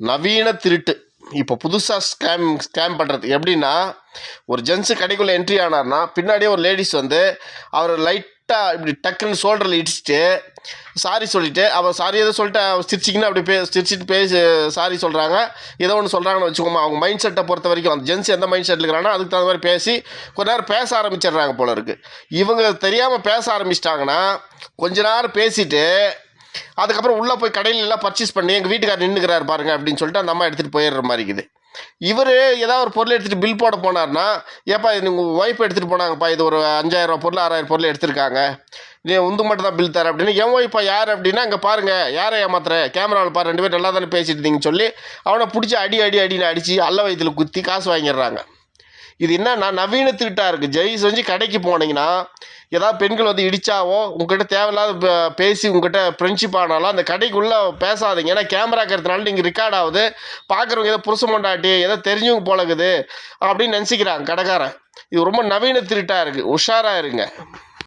நவீன திருட்டு. இப்போ புதுசாக ஸ்கேம் பண்ணுறது எப்படின்னா, ஒரு ஜென்ஸு கடைக்குள்ளே என்ட்ரி ஆனார்னா பின்னாடியே ஒரு லேடிஸ் வந்து அவர் லைட்டாக இப்படி டக்குன்னு ஷோல்டரில் இடிச்சிட்டு சாரி சொல்லிவிட்டு அவர் சாரி எதோ சொல்லிட்டு சிரிச்சிங்கன்னா அப்படி சிரிச்சிட்டு பேசி சாரி சொல்கிறாங்க, ஏதோ ஒன்று சொல்கிறாங்கன்னு வச்சுக்கோமா. அவங்க மைண்ட் செட்டை பொறுத்த வரைக்கும் அந்த ஜென்ஸ் எந்த மைண்ட் செட்டில் இருக்கிறாங்கன்னா அதுக்கு தகுந்த மாதிரி பேசி கொஞ்ச நேரம் பேச ஆரம்பிச்சிடுறாங்க போல இருக்குது. இவங்க தெரியாமல் பேச ஆரம்பிச்சிட்டாங்கன்னா கொஞ்ச நேரம் பேசிவிட்டு அதுக்கப்புறம் உள்ளே போய் கடையில் எல்லாம் பர்ச்சேஸ் பண்ணி எங்கள் வீட்டுக்காரர் நின்றுக்கிறாரு பாருங்கள் அப்படின்னு சொல்லிட்டு அந்த அம்மா எடுத்துகிட்டு போயிடுற மாதிரி இருக்குது. இவர் ஏதாவது ஒரு பொருள் எடுத்துகிட்டு பில் போட போனார்னா, ஏப்பா இது உங்கள் ஒய்ஃப் எடுத்துகிட்டு போனாங்கப்பா, இது ஒரு 5000 பொருள் 6000 பொருள் எடுத்திருக்காங்க, நீ உந்து மட்டும் தான் பில் தர அப்படின்னு. என் ஒய்ஃபா யார் அப்படின்னா, இங்கே பாருங்கள் யாரை ஏமாத்துற, கேமராவில் பாரு 2 பேர் நல்லா தானே பேசிட்டு இருந்தீங்கன்னு சொல்லி அவனை பிடிச்சி அடின்னு அடித்து அல்ல வயிற்றுல குத்தி காசு வாங்கிடுறாங்க. இது என்னன்னா நவீன திருட்டாக இருக்குது. ஜெய் செஞ்சு கடைக்கு போனீங்கன்னா ஏதாவது பெண்கள் வந்து இடித்தாவோ உங்கள்கிட்ட தேவையில்லாத பேசி உங்கள்கிட்ட ஃப்ரெண்ட்ஷிப் ஆனாலும் அந்த கடைக்குள்ளே பேசாதீங்க. ஏன்னா கேமரா இருக்கிறதுனால நீங்கள் ரெக்கார்ட் ஆகுது, பார்க்குறவங்க ஏதோ புருஷ மண்டாட்டி ஏதோ தெரிஞ்சவங்க போலக்குது அப்படின்னு நினச்சிக்கிறாங்க கடைக்காரன். இது ரொம்ப நவீன திருட்டாக இருக்குது, உஷாராக இருங்க.